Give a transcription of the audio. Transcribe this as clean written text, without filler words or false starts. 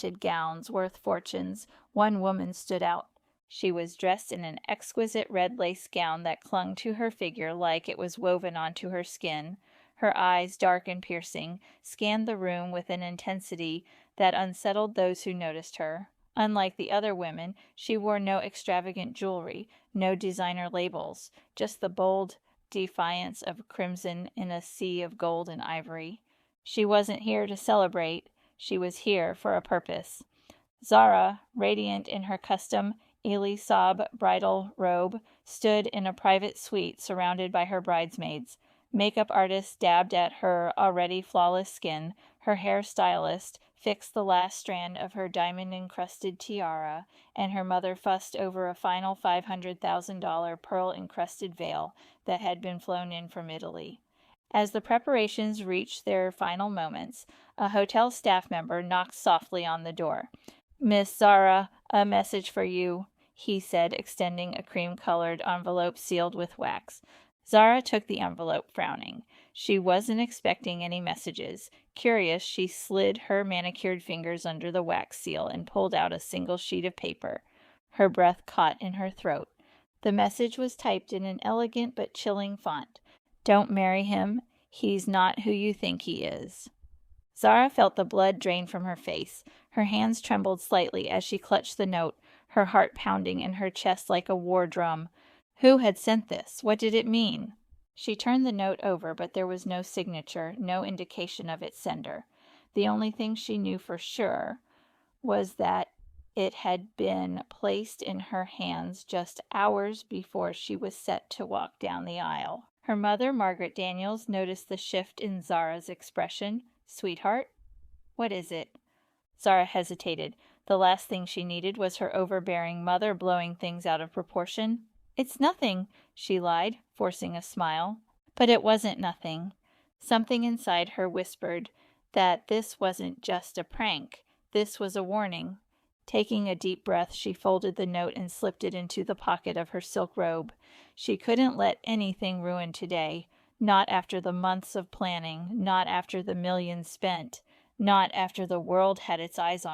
flaunted gowns worth fortunes, one woman stood out. She was dressed in an exquisite red lace gown that clung to her figure like it was woven onto her skin. Her eyes, dark and piercing, scanned the room with an intensity that unsettled those who noticed her. Unlike the other women, she wore no extravagant jewelry, no designer labels, just the bold defiance of crimson in a sea of gold and ivory. She wasn't here to celebrate. She was here for a purpose. Zara, radiant in her custom Elisab bridal robe, stood in a private suite surrounded by her bridesmaids. Makeup artists dabbed at her already flawless skin. Her hairstylist fixed the last strand of her diamond-encrusted tiara, and her mother fussed over a final $500,000 pearl-encrusted veil that had been flown in from Italy. As the preparations reached their final moments, a hotel staff member knocked softly on the door. "Miss Zara, a message for you," he said, extending a cream-colored envelope sealed with wax. Zara took the envelope, frowning. She wasn't expecting any messages. Curious, she slid her manicured fingers under the wax seal and pulled out a single sheet of paper. Her breath caught in her throat. The message was typed in an elegant but chilling font. "Don't marry him. He's not who you think he is." Zara felt the blood drain from her face. Her hands trembled slightly as she clutched the note, her heart pounding in her chest like a war drum. Who had sent this? What did it mean? She turned the note over, but there was no signature, no indication of its sender. The only thing she knew for sure was that it had been placed in her hands just hours before she was set to walk down the aisle. Her mother, Margaret Daniels, noticed the shift in Zara's expression. "Sweetheart? What is it?" Zara hesitated. The last thing she needed was her overbearing mother blowing things out of proportion. "It's nothing," she lied, forcing a smile. But it wasn't nothing. Something inside her whispered that this wasn't just a prank. This was a warning. Taking a deep breath, she folded the note and slipped it into the pocket of her silk robe. She couldn't let anything ruin today. Not after the months of planning, not after the millions spent, not after the world had its eyes on